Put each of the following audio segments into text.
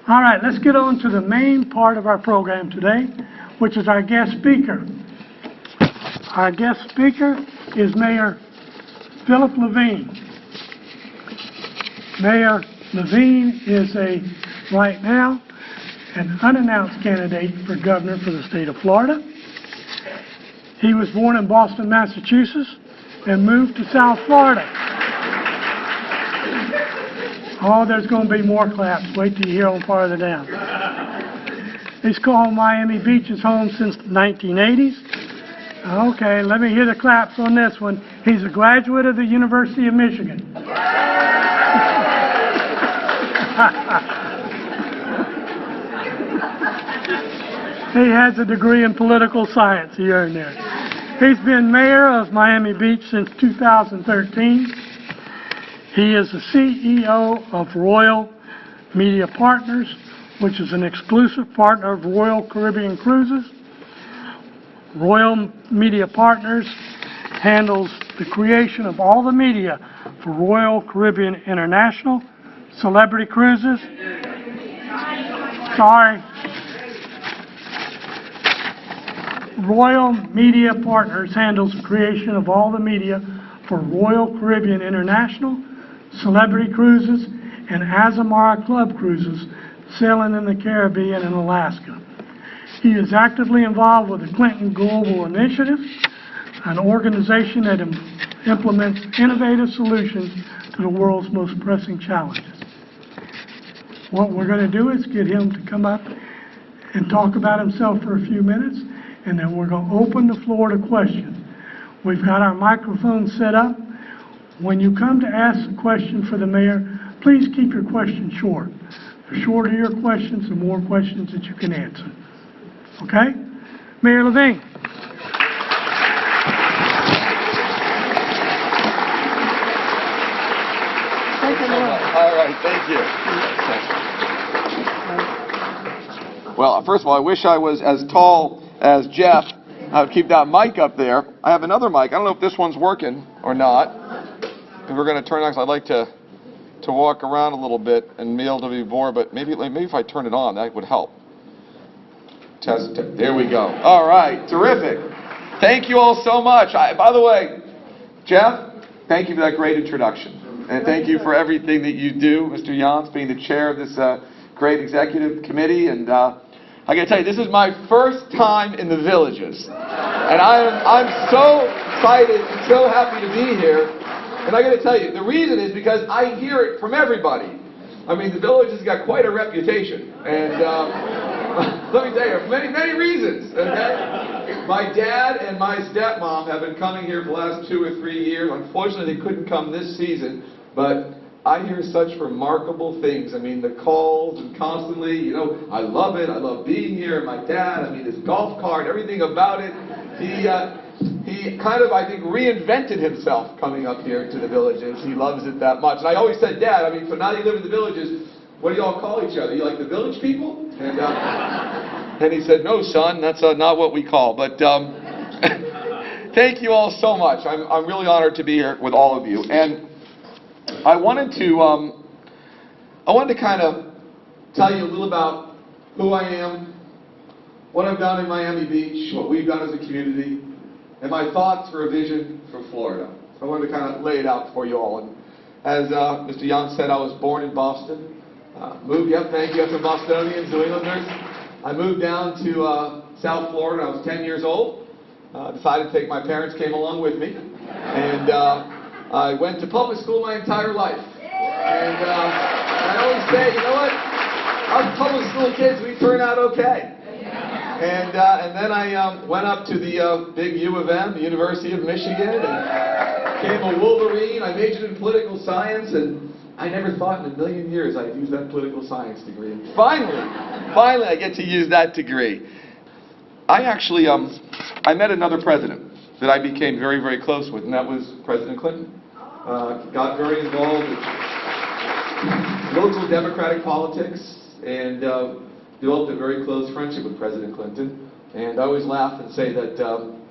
All right, let's get on to the main part of our program today, which is our guest speaker. Our guest speaker is Mayor Philip Levine. Mayor Levine is right now, an unannounced candidate for governor for the state of Florida. He was born in Boston, Massachusetts, and moved to South Florida. Oh, there's going to be more claps. Wait till you hear them farther down. He's called Miami Beach his home since the 1980s. Okay, let me hear the claps on this one. He's a graduate of the University of Michigan. He has a degree in political science he earned there. He's been mayor of Miami Beach since 2013. He is the CEO of Royal Media Partners, which is an exclusive partner of Royal Caribbean Cruises. Royal Media Partners handles the creation of all the media for Royal Caribbean International, Celebrity Cruises. Sorry. Royal Media Partners handles the creation of all the media for Royal Caribbean International, Celebrity Cruises, and Azamara Club Cruises sailing in the Caribbean and Alaska. He is actively involved with the Clinton Global Initiative, an organization that implements innovative solutions to the world's most pressing challenges. What we're going to do is get him to come up and talk about himself for a few minutes, and then we're going to open the floor to questions. We've got our microphone set up. When you come to ask a question for the mayor, please keep your question short. The shorter your questions, the more questions that you can answer. Okay? Mayor Levine. All right, thank you. Well, first of all, I wish I was as tall as Jeff. I would keep that mic up there. I have another mic. I don't know if this one's working or not. If we're going to turn it on, I'd like to walk around a little bit and be able to be more, but maybe if I turn it on, that would help. Test. There we go. All right, terrific. Thank you all so much. By the way, Jeff, thank you for that great introduction. And thank you for everything that you do, Mr. Jans, being the chair of this great executive committee. And I got to tell you, this is my first time in the Villages. And I'm so excited and so happy to be here. And I got to tell you, the reason is because I hear it from everybody. I mean, the Villages got quite a reputation. And let me tell you, for many reasons. Okay? My dad and my stepmom have been coming here for the last 2 or 3 years. Unfortunately, they couldn't come this season. But I hear such remarkable things. I mean, the calls and constantly, you know, I love it. I love being here. My dad, I mean, his golf cart, everything about it. He kind of, I think, reinvented himself coming up here to the Villages. He loves it that much. And I always said, Dad, I mean, so now you live in the Villages, what do you all call each other? You like the Village people? And he said, no, son, that's not what we call. But thank you all so much. I'm really honored to be here with all of you. And I wanted to kind of tell you a little about who I am, what I've done in Miami Beach, what we've done as a community, and my thoughts for a vision for Florida. So I wanted to kind of lay it out for you all. And as Mr. Young said, I was born in Boston. Thank you, from Bostonians, New Englanders. I moved down to South Florida when I was 10 years old. Decided to take, my parents came along with me. And I went to public school my entire life. And I always say, you know what? Us public school kids, we turn out okay. And then I went up to the big U of M, the University of Michigan, and became a Wolverine. I majored in political science, and I never thought in a million years I'd use that political science degree. And finally, I get to use that degree. I actually, I met another president that I became very, very close with, and that was President Clinton. Got very involved in local Democratic politics, and developed a very close friendship with President Clinton. And I always laugh and say that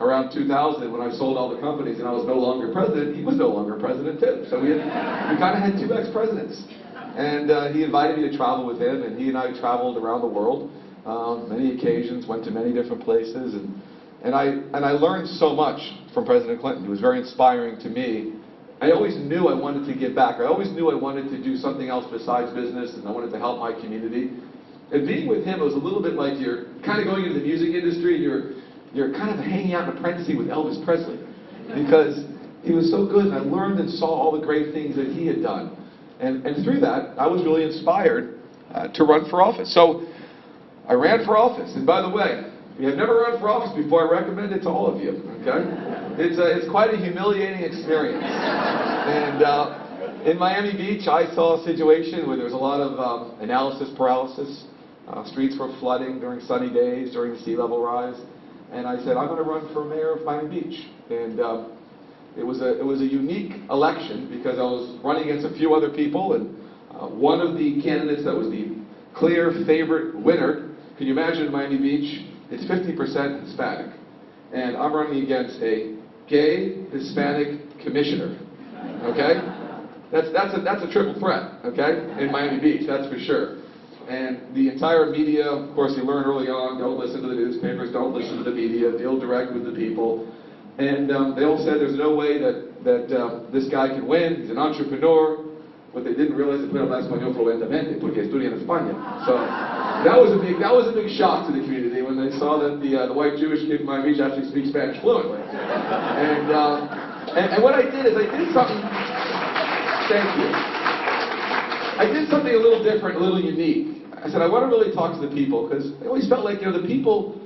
around 2000, when I sold all the companies and I was no longer president, he was no longer president too. So we kind of had 2 ex-presidents. And he invited me to travel with him, and he and I traveled around the world, many occasions, went to many different places, and I learned so much from President Clinton. He was very inspiring to me. I always knew I wanted to give back. I always knew I wanted to do something else besides business, and I wanted to help my community. And being with him, it was a little bit like you're kind of going into the music industry, and you're kind of hanging out and apprenticing with Elvis Presley, because he was so good, and I learned and saw all the great things that he had done. And through that, I was really inspired to run for office. So I ran for office. And by the way, if you have never run for office before, I recommend it to all of you, okay? It's quite a humiliating experience. And in Miami Beach, I saw a situation where there was a lot of analysis paralysis. Streets were flooding during sunny days, during the sea level rise. And I said, I'm going to run for mayor of Miami Beach. And it was a unique election because I was running against a few other people, and one of the candidates that was the clear favorite winner, can you imagine in Miami Beach, it's 50% Hispanic. And I'm running against a gay Hispanic commissioner, okay? That's a triple threat, okay, in Miami Beach, that's for sure. And the entire media, of course, you learn early on, don't listen to the newspapers, don't listen to the media, deal direct with the people. And they all said there's no way that this guy can win, he's an entrepreneur. What they didn't realize is que habla español fluentemente, porque estudia en España. So that was a big shock to the community when they saw that the white Jewish kid in Miami Beach actually speaks Spanish fluently. And what I did is I did something, thank you. I did something a little different, a little unique. I said, I want to really talk to the people, because I always felt like, the people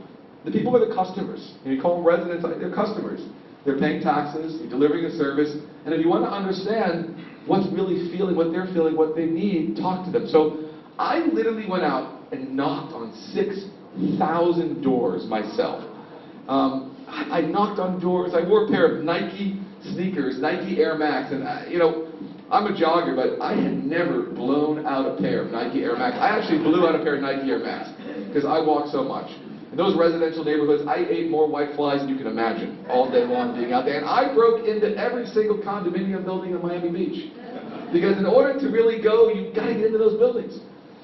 are the customers. You call them residents, they're customers. They're paying taxes, you're delivering a service, and if you want to understand what's really feeling, what they're feeling, what they need, talk to them. So I literally went out and knocked on 6,000 doors myself. I knocked on doors. I wore a pair of Nike sneakers, Nike Air Max, and I'm a jogger, but I had never blown out a pair of Nike Air Max. I actually blew out a pair of Nike Air Max because I walk so much. In those residential neighborhoods, I ate more white flies than you can imagine all day long being out there. And I broke into every single condominium building in Miami Beach. Because in order to really go, you've got to get into those buildings.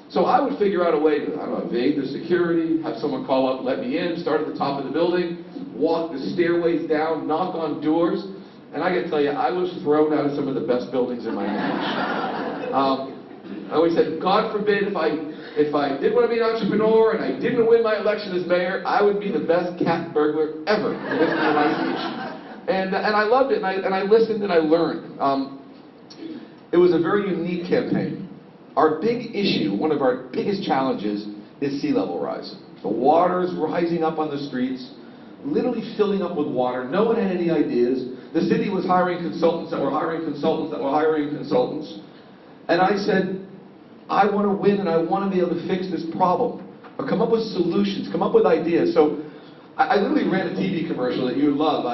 So I would figure out a way to, I don't know, evade the security, have someone call up, let me in, start at the top of the building, walk the stairways down, knock on doors. And I got to tell you, I was thrown out of some of the best buildings in Miami Beach. I always said, God forbid if I did want to be an entrepreneur and I didn't win my election as mayor, I would be the best cat burglar ever in the history of Miami Beach. And I loved it, and I listened and I learned. It was a very unique campaign. Our big issue, one of our biggest challenges, is sea level rise. The water's rising up on the streets, literally filling up with water. No one had any ideas. The city was hiring consultants that were hiring consultants that were hiring consultants. And I said, I want to win and I want to be able to fix this problem. Or come up with solutions, come up with ideas. So I literally ran a TV commercial that you would love.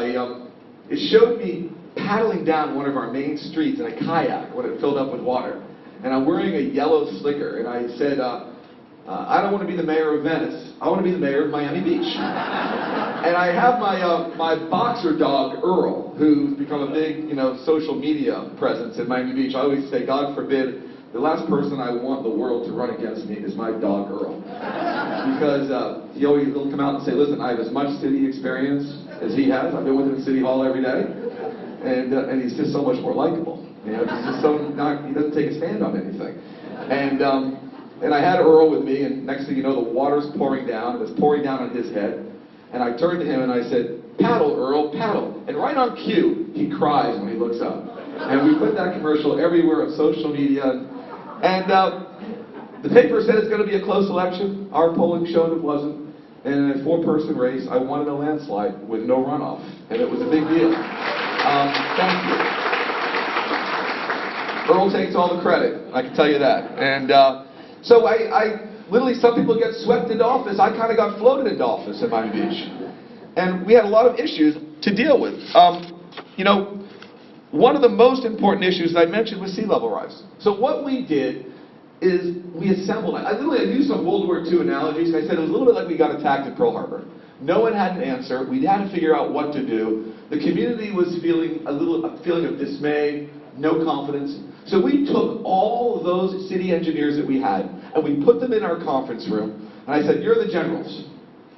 It showed me paddling down one of our main streets in a kayak when it filled up with water. And I'm wearing a yellow slicker. And I said, I don't want to be the mayor of Venice. I want to be the mayor of Miami Beach. And I have my boxer dog, Earl, who's become a big, social media presence in Miami Beach. I always say, God forbid, the last person I want the world to run against me is my dog, Earl. Because he'll come out and say, listen, I have as much city experience as he has. I've been with him in City Hall every day. And he's just so much more likable. He's just he doesn't take a stand on anything. And I had Earl with me, and next thing you know, the water's pouring down. It was pouring down on his head. And I turned to him and I said, paddle, Earl, paddle. And right on cue, he cries when he looks up. And we put that commercial everywhere on social media. And the paper said it's going to be a close election. Our polling showed it wasn't. And in a 4-person race, I won in a landslide with no runoff. And it was a big deal. Thank you. Earl takes all the credit, I can tell you that. And so I literally, some people get swept into office. I kind of got floated into office in Miami Beach. And we had a lot of issues to deal with. One of the most important issues that I mentioned was sea level rise. So what we did is we assembled, I used some World War II analogies. I said it was a little bit like we got attacked at Pearl Harbor. No one had an answer. We had to figure out what to do. The community was feeling a feeling of dismay, no confidence. So we took all of those city engineers that we had, and we put them in our conference room, and I said, you're the generals.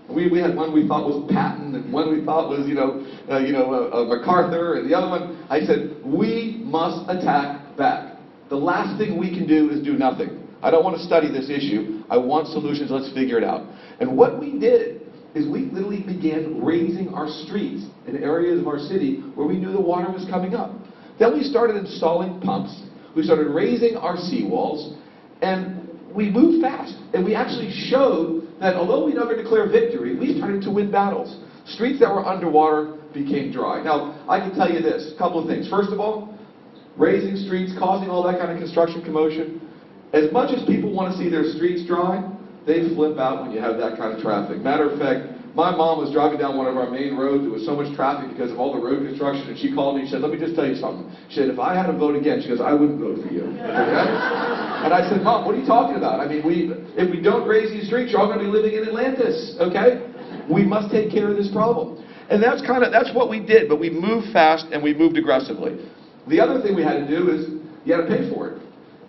We had one we thought was Patton, and one we thought was, MacArthur, and the other one, I said, we must attack back. The last thing we can do is do nothing. I don't want to study this issue. I want solutions. Let's figure it out. And what we did is we literally began raising our streets in areas of our city where we knew the water was coming up. Then we started installing pumps. We started raising our seawalls, and we moved fast. And we actually showed that although we never declared victory, we started to win battles. Streets that were underwater became dry. Now, I can tell you this, a couple of things. First of all, raising streets, causing all that kind of construction commotion. As much as people want to see their streets dry, they flip out when you have that kind of traffic. Matter of fact, my mom was driving down one of our main roads. There was so much traffic because of all the road construction, and she called me and said, let me just tell you something. She said, if I had to vote again, she goes, I wouldn't vote for you. Okay? And I said, Mom, what are you talking about? I mean, if we don't raise these streets, you're all going to be living in Atlantis, okay? We must take care of this problem. And that's what we did, but we moved fast and we moved aggressively. The other thing we had to do is you had to pay for it.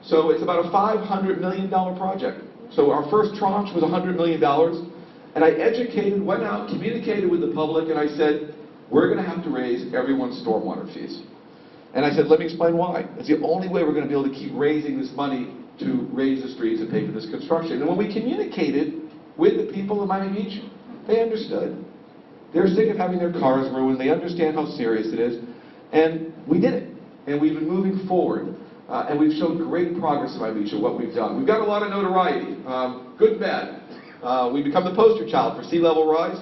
So it's about a $500 million project. So our first tranche was $100 million. And I went out, communicated with the public, and I said, we're going to have to raise everyone's stormwater fees. And I said, let me explain why. It's the only way we're going to be able to keep raising this money to raise the streets and pay for this construction. And when we communicated with the people of Miami Beach, they understood. They're sick of having their cars ruined. They understand how serious it is. And we did it. And we've been moving forward. And we've shown great progress in Miami Beach of what we've done. We've got a lot of notoriety, good and bad. We've become the poster child for sea level rise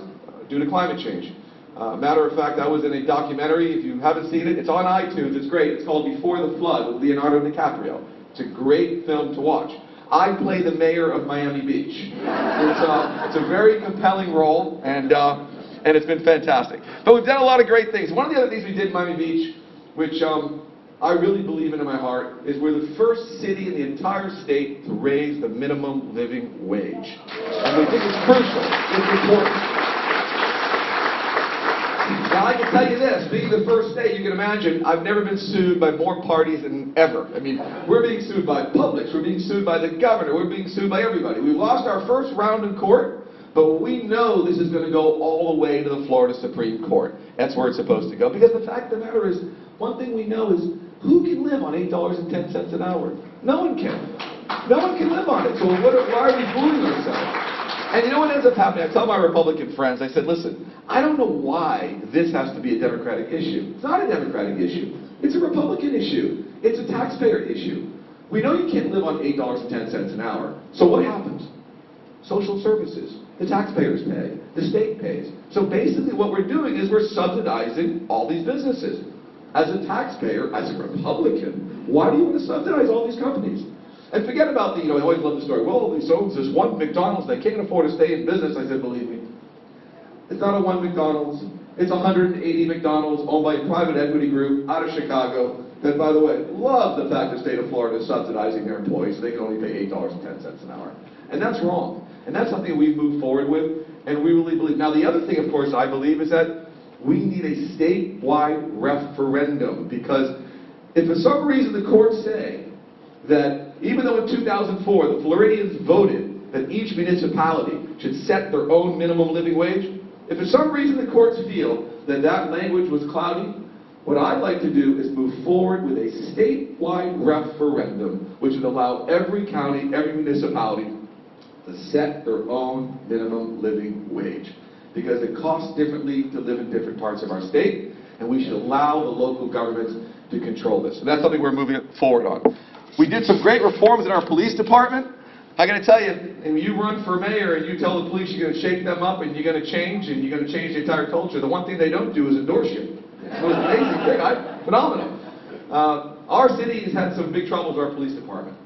due to climate change. Matter of fact, I was in a documentary. If you haven't seen it, it's on iTunes. It's great. It's called Before the Flood with Leonardo DiCaprio. It's a great film to watch. I play the mayor of Miami Beach. It's a very compelling role, and it's been fantastic. But we've done a lot of great things. One of the other things we did in Miami Beach, which I really believe in my heart, is we're the first city in the entire state to raise the minimum living wage. And we think it's crucial. It's important. Now, I can tell you this, being the first state, you can imagine, I've never been sued by more parties than ever. I mean, we're being sued by Publix, we're being sued by the governor, we're being sued by everybody. We lost our first round in court, but we know this is going to go all the way to the Florida Supreme Court. That's where it's supposed to go. Because the fact of the matter is, one thing we know is, who can live on $8.10 an hour? No one can. No one can live on it. So why are we fooling ourselves? And you know what ends up happening? I tell my Republican friends, I said, listen, I don't know why this has to be a Democratic issue. It's not a Democratic issue. It's a Republican issue. It's a taxpayer issue. We know you can't live on $8.10 an hour. So what happens? Social services. The taxpayers pay. The state pays. So basically what we're doing is we're subsidizing all these businesses. As a taxpayer, as a Republican, why do you want to subsidize all these companies? And forget about I always love the story, well, he owns this one McDonald's, they can't afford to stay in business. I said, believe me, it's not a one McDonald's, it's 180 McDonald's owned by a private equity group out of Chicago that, by the way, love the fact the state of Florida is subsidizing their employees so they can only pay $8.10 an hour. And that's wrong. And that's something we've moved forward with, and we really believe. Now, the other thing, of course, I believe is that we need a statewide referendum, because if for some reason the courts say that even though in 2004 the Floridians voted that each municipality should set their own minimum living wage, if for some reason the courts feel that that language was cloudy, what I'd like to do is move forward with a statewide referendum which would allow every county, every municipality to set their own minimum living wage. Because it costs differently to live in different parts of our state, and we should allow the local governments to control this. And that's something we're moving forward on. We did some great reforms in our police department. I got to tell you, and when you run for mayor and you tell the police you're going to shake them up and you're going to change and you're going to change the entire culture, the one thing they don't do is endorse you. It's the most amazing thing. Phenomenal. Our city has had some big troubles with our police department.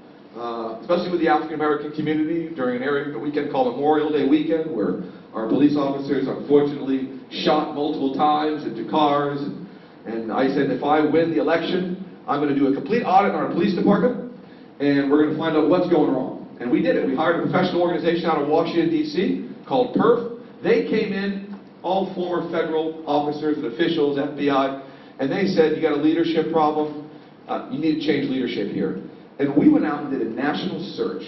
Especially with the African American community during a weekend called Memorial Day weekend, where our police officers unfortunately shot multiple times into cars. And I said, if I win the election, I'm going to do a complete audit on our police department, and we're going to find out what's going wrong. And we did it. We hired a professional organization out of Washington, D.C. called PERF. They came in, all former federal officers and officials, FBI, and they said, you got a leadership problem. you need to change leadership here. And we went out and did a national search.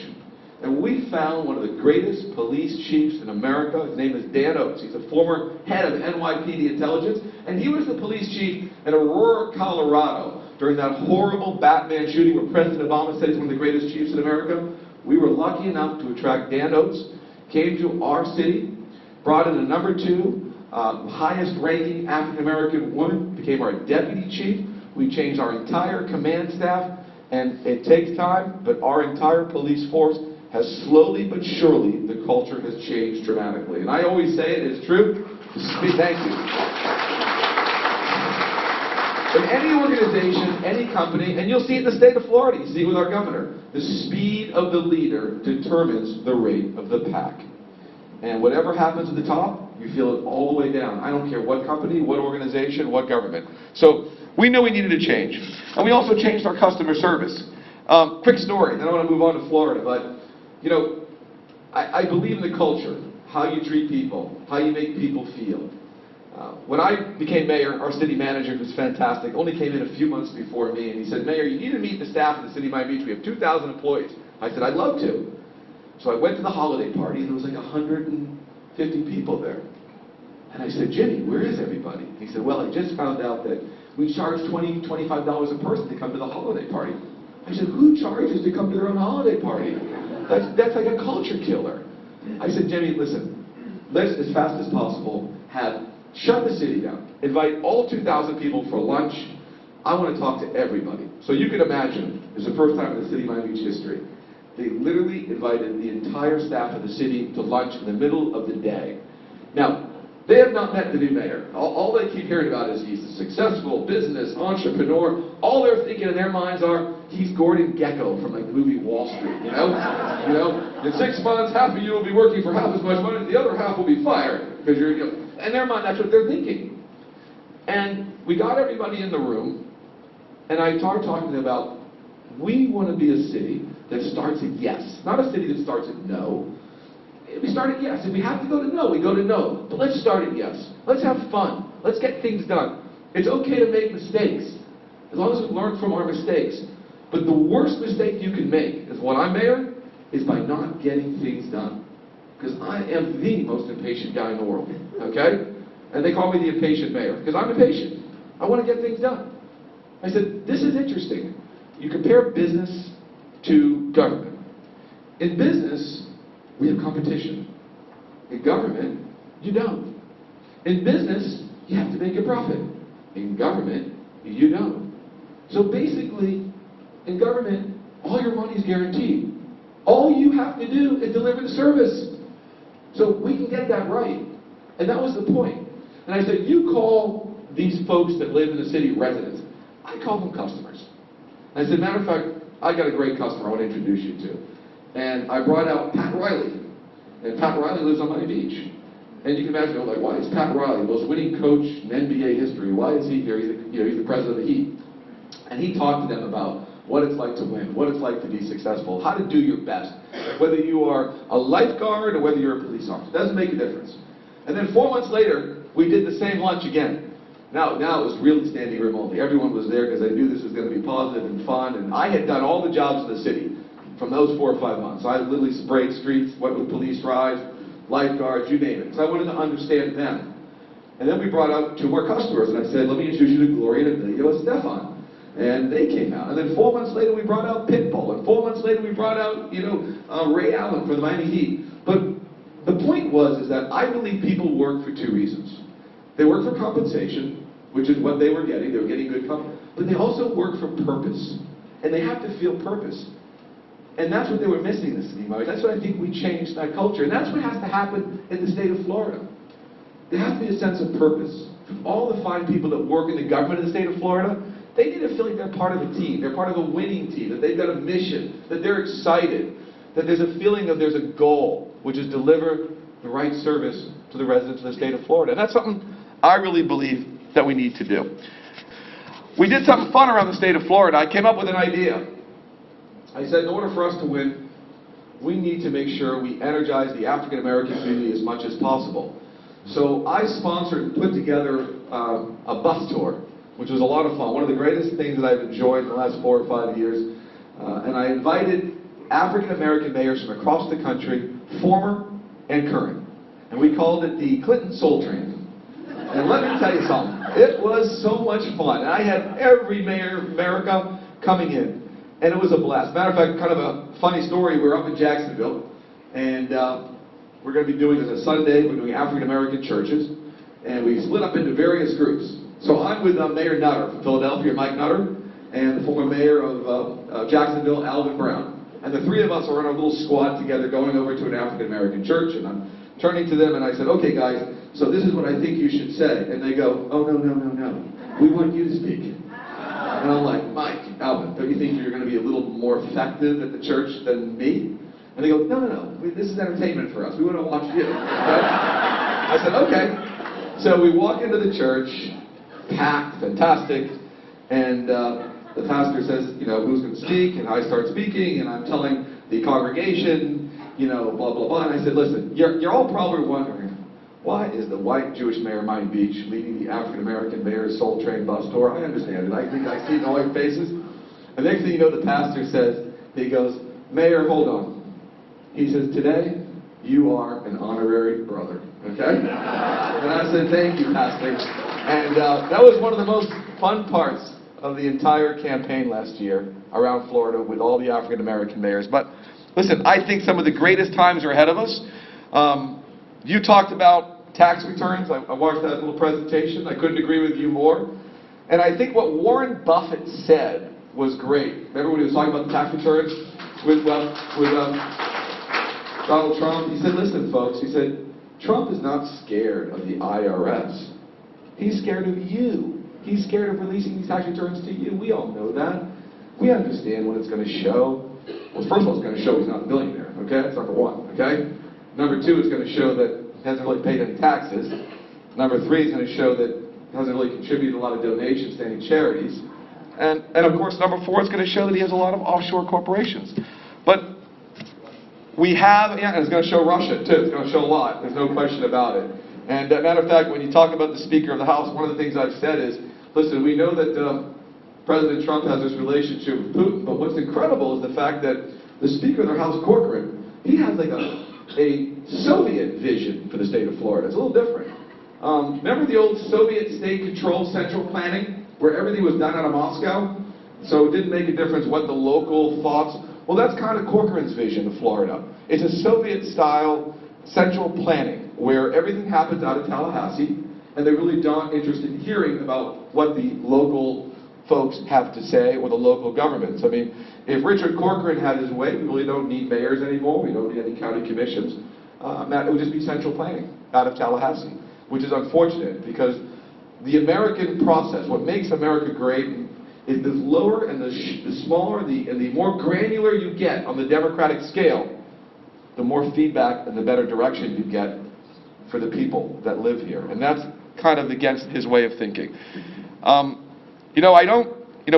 And we found one of the greatest police chiefs in America. His name is Dan Oates. He's a former head of NYPD intelligence. And he was the police chief in Aurora, Colorado during that horrible Batman shooting where President Obama said he's one of the greatest chiefs in America. We were lucky enough to attract Dan Oates, came to our city, brought in a number 2, highest ranking African American woman, became our deputy chief. We changed our entire command staff, and it takes time, but our entire police force has slowly but surely, the culture has changed dramatically. And I always say it is true. Thank you. In any organization, any company, and you'll see it in the state of Florida, you see it with our governor, the speed of the leader determines the rate of the pack. And whatever happens at the top, you feel it all the way down. I don't care what company, what organization, what government. So we knew we needed to change. And we also changed our customer service. Quick story, then I want to move on to Florida, but you know, I believe in the culture, how you treat people, how you make people feel. When I became mayor, our city manager, who's fantastic, only came in a few months before me, and he said, Mayor, you need to meet the staff of the city of Miami Beach. We have 2,000 employees. I said, I'd love to. So I went to the holiday party, and there was like 150 people there. And I said, Jimmy, where is everybody? He said, well, I just found out that we charge $20, $25 a person to come to the holiday party. I said, who charges to come to their own holiday party? That's like a culture killer. I said, Jimmy, listen, let's, as fast as possible, shut the city down. Invite all 2,000 people for lunch. I want to talk to everybody. So you can imagine, it's the first time in the city of Miami Beach history. They literally invited the entire staff of the city to lunch in the middle of the day. Now, they have not met the new mayor. All they keep hearing about is he's a successful business entrepreneur. All they're thinking in their minds are, he's Gordon Gekko from like the movie Wall Street, you know? You know, in 6 months, half of you will be working for half as much money, the other half will be fired. Because you're, you know, in their mind, that's what they're thinking. And we got everybody in the room, and I started talking to them about, we want to be a city that starts at yes, not a city that starts at no. We start at yes. If we have to go to no, we go to no. But let's start at yes. Let's have fun. Let's get things done. It's okay to make mistakes, as long as we learn from our mistakes. But the worst mistake you can make, is when I'm mayor, is by not getting things done. Because I am the most impatient guy in the world, okay? And they call me the impatient mayor, because I'm impatient. I want to get things done. I said, this is interesting. You compare business to government. In business, we have competition. In government, you don't. In business, you have to make a profit. In government, you don't. So basically, in government, all your money is guaranteed. All you have to do is deliver the service. So we can get that right. And that was the point. And I said, you call these folks that live in the city residents. I call them customers. And I said, matter of fact, I got a great customer I want to introduce you to. And I brought out Pat Riley. And Pat Riley lives on Miami Beach. And you can imagine, like, why is Pat Riley, the most winning coach in NBA history, why is he here? He's the president of the Heat. And he talked to them about what it's like to win, what it's like to be successful, how to do your best. Whether you are a lifeguard or whether you're a police officer, it doesn't make a difference. And then 4 months later, we did the same lunch again. Now it was really standing room only. Everyone was there because I knew this was going to be positive and fun. And I had done all the jobs in the city from those 4 or 5 months. I literally sprayed streets, went with police drives, lifeguards, you name it. So I wanted to understand them. And then we brought out 2 more customers, and I said, let me introduce you to Gloria and Emilio and Stefan. And they came out. And then 4 months later, we brought out Pitbull. And 4 months later, we brought out, Ray Allen for the Miami Heat. But the point is that I believe people work for 2 reasons. They work for compensation, which is what they were getting. They were getting good compensation. But they also work for purpose. And they have to feel purpose. And that's what they were missing in the city. That's what I think we changed that culture. And that's what has to happen in the state of Florida. There has to be a sense of purpose. All the fine people that work in the government of the state of Florida, they need to feel like they're part of a team. They're part of a winning team, that they've got a mission, that they're excited, that there's a feeling of there's a goal, which is deliver the right service to the residents of the state of Florida. And that's something I really believe that we need to do. We did something fun around the state of Florida. I came up with an idea. I said, in order for us to win, we need to make sure we energize the African American community as much as possible. So I sponsored and put together a bus tour which was a lot of fun. One of the greatest things that I've enjoyed in the last 4 or 5 years. And I invited African-American mayors from across the country, former and current. And we called it the Clinton Soul Train. And let me tell you something, it was so much fun. And I had every mayor of America coming in, and it was a blast. Matter of fact, kind of a funny story, we were up in Jacksonville, and we're going to be doing this a Sunday, we're doing African-American churches, and we split up into various groups. So I'm with Mayor Nutter from Philadelphia, Mike Nutter, and the former mayor of Jacksonville, Alvin Brown. And the three of us are in a little squad together going over to an African-American church, and I'm turning to them and I said, okay guys, so this is what I think you should say. And they go, oh no, we want you to speak. And I'm like, Mike, Alvin, don't you think you're going to be a little more effective at the church than me? And they go, no, this is entertainment for us. We want to watch you. Right? I said, okay. So we walk into the church, packed, fantastic, and the pastor says, who's going to speak? And I start speaking, and I'm telling the congregation, blah, blah, blah. And I said, listen, you're all probably wondering, why is the white Jewish mayor of Miami Beach leading the African-American mayor's Soul Train bus tour? I understand it. I think I see the white faces. And next thing you know, the pastor says, he goes, Mayor, hold on. He says, today, you are an honorary brother. Okay? And I said, thank you, Pastor. And that was one of the most fun parts of the entire campaign last year around Florida with all the African-American mayors. But listen, I think some of the greatest times are ahead of us. You talked about tax returns. I watched that little presentation. I couldn't agree with you more. And I think what Warren Buffett said was great. Remember when he was talking about the tax returns with Donald Trump? He said, listen, folks, he said, Trump is not scared of the IRS. He's scared of you. He's scared of releasing these tax returns to you. We all know that. We understand what it's going to show. Well, first of all, it's going to show he's not a millionaire, okay? That's number one, okay? Number two, it's going to show that he hasn't really paid any taxes. Number three, it's going to show that he hasn't really contributed a lot of donations to any charities. And of course, number four, it's going to show that he has a lot of offshore corporations. But we have, and it's going to show Russia, too. It's going to show a lot. There's no question about it. And matter of fact, when you talk about the Speaker of the House, one of the things I've said is, listen, we know that President Trump has this relationship with Putin, but what's incredible is the fact that the Speaker of the House, Corcoran, he has like a Soviet vision for the state of Florida. It's a little different. Remember the old Soviet state-controlled central planning, where everything was done out of Moscow? So it didn't make a difference what the local thoughts. Well, that's kind of Corcoran's vision of Florida. It's a Soviet-style central planning, where everything happens out of Tallahassee, and they're really not interested in hearing about what the local folks have to say, or the local governments. I mean, if Richard Corcoran had his way, we really don't need mayors anymore, we don't need any county commissions. It would just be central planning out of Tallahassee, which is unfortunate, because the American process, what makes America great, is the lower and the smaller and the more granular you get on the democratic scale, the more feedback and the better direction you get for the people that live here. And that's kind of against his way of thinking.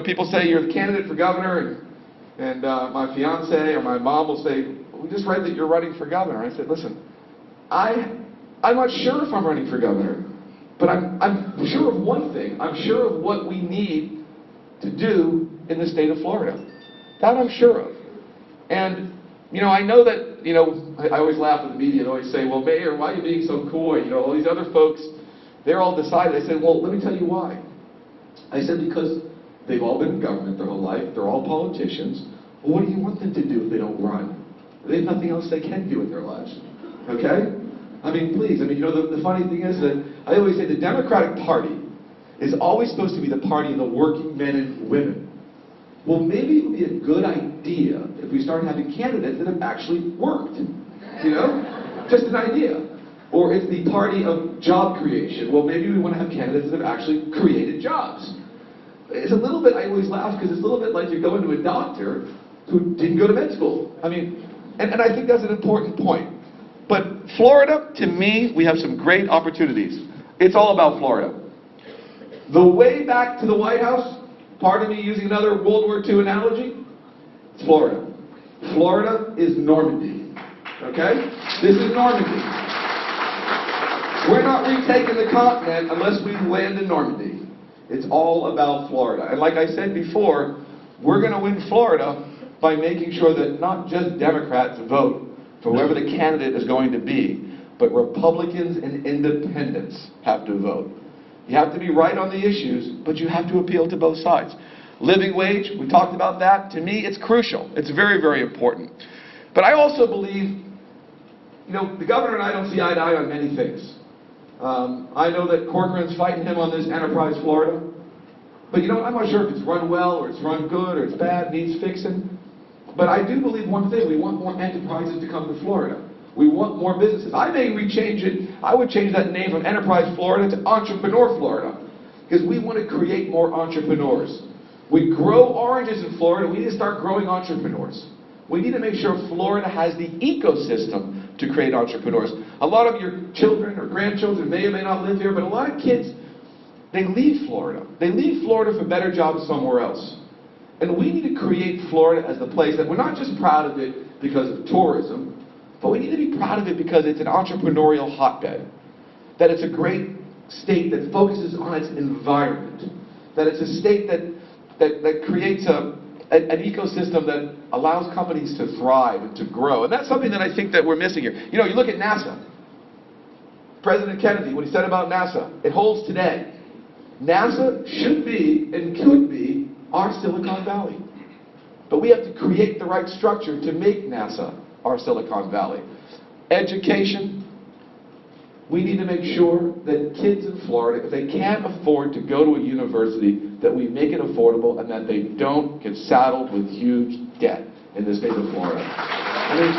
People say you're the candidate for governor, and my fiance or my mom will say, we just read that you're running for governor. I said, listen, I'm not sure if I'm running for governor, but I'm sure of one thing. I'm sure of what we need to do in the state of Florida. That I'm sure of. And, I know that, I always laugh at the media and always say, well, Mayor, why are you being so coy? All these other folks, they're all decided. I said, well, let me tell you why. I said, because they've all been in government their whole life. They're all politicians. Well, what do you want them to do if they don't run? They have nothing else they can do with their lives. Okay? I mean, please. The funny thing is that I always say the Democratic Party is always supposed to be the party of the working men and women. Well, maybe it would be a good idea if we started having candidates that have actually worked. Just an idea. Or it's the party of job creation. Well, maybe we want to have candidates that have actually created jobs. It's a little bit, I always laugh, because it's a little bit like you're going to a doctor who didn't go to med school. And I think that's an important point. But Florida, to me, we have some great opportunities. It's all about Florida. The way back to the White House, pardon me using another World War II analogy, it's Florida. Florida is Normandy. Okay? This is Normandy. We're not retaking the continent unless we land in Normandy. It's all about Florida. And like I said before, we're going to win Florida by making sure that not just Democrats vote for whoever the candidate is going to be, but Republicans and independents have to vote. You have to be right on the issues, but you have to appeal to both sides. Living wage, we talked about that. To me, it's crucial. It's very, very important. But I also believe, you know, the governor and I don't see eye to eye on many things. I know that Corcoran's fighting him on this Enterprise Florida. But you know, I'm not sure if it's run well or it's run good or it's bad, needs fixing. But I do believe one thing, we want more enterprises to come to Florida. We want more businesses. I may rechange it, I would change that name from Enterprise Florida to Entrepreneur Florida. Because we want to create more entrepreneurs. We grow oranges in Florida, we need to start growing entrepreneurs. We need to make sure Florida has the ecosystem to create entrepreneurs. A lot of your children or grandchildren may or may not live here, but a lot of kids, they leave Florida. They leave Florida for better jobs somewhere else. And we need to create Florida as the place that we're not just proud of it because of tourism, but we need to be proud of it because it's an entrepreneurial hotbed. That it's a great state that focuses on its environment. That it's a state that creates an ecosystem that allows companies to thrive and to grow. And that's something that I think that we're missing here. You know, you look at NASA. President Kennedy, what he said about NASA, it holds today. NASA should be and could be our Silicon Valley. But we have to create the right structure to make NASA our Silicon Valley. Education, we need to make sure that kids in Florida, if they can't afford to go to a university, that we make it affordable and that they don't get saddled with huge debt in the state of Florida. I mean,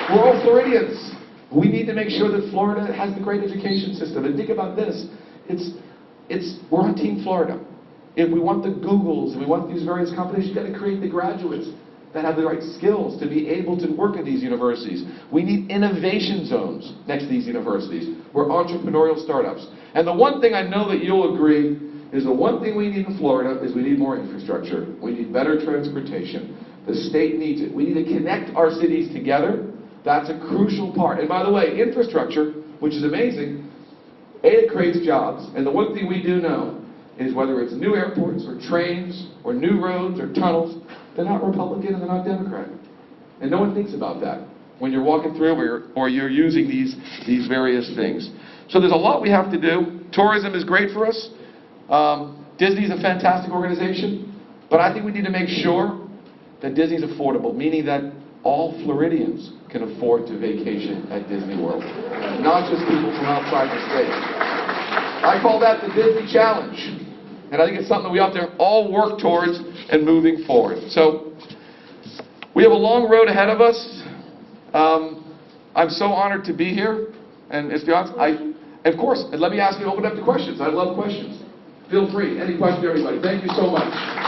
we're all Floridians. We need to make sure that Florida has the great education system. And think about this, we're on Team Florida. If we want the Googles and we want these various companies, you've got to create the graduates that have the right skills to be able to work at these universities. We need innovation zones next to these universities. We're entrepreneurial startups. And the one thing I know that you'll agree is the one thing we need in Florida is we need more infrastructure. We need better transportation. The state needs it. We need to connect our cities together. That's a crucial part. And by the way, infrastructure, which is amazing, it creates jobs. And the one thing we do know is whether it's new airports or trains or new roads or tunnels, they're not Republican and they're not Democrat. And no one thinks about that when you're walking through or you're using these various things. So there's a lot we have to do. Tourism is great for us. Disney's a fantastic organization. But I think we need to make sure that Disney's affordable, meaning that all Floridians can afford to vacation at Disney World, not just people from outside the state. I call that the Disney Challenge. And I think it's something that we have to all work towards and moving forward. So we have a long road ahead of us. I'm so honored to be here. And to be honest, of course, and let me ask you to open up to questions. I love questions. Feel free. Any question, everybody. Thank you so much.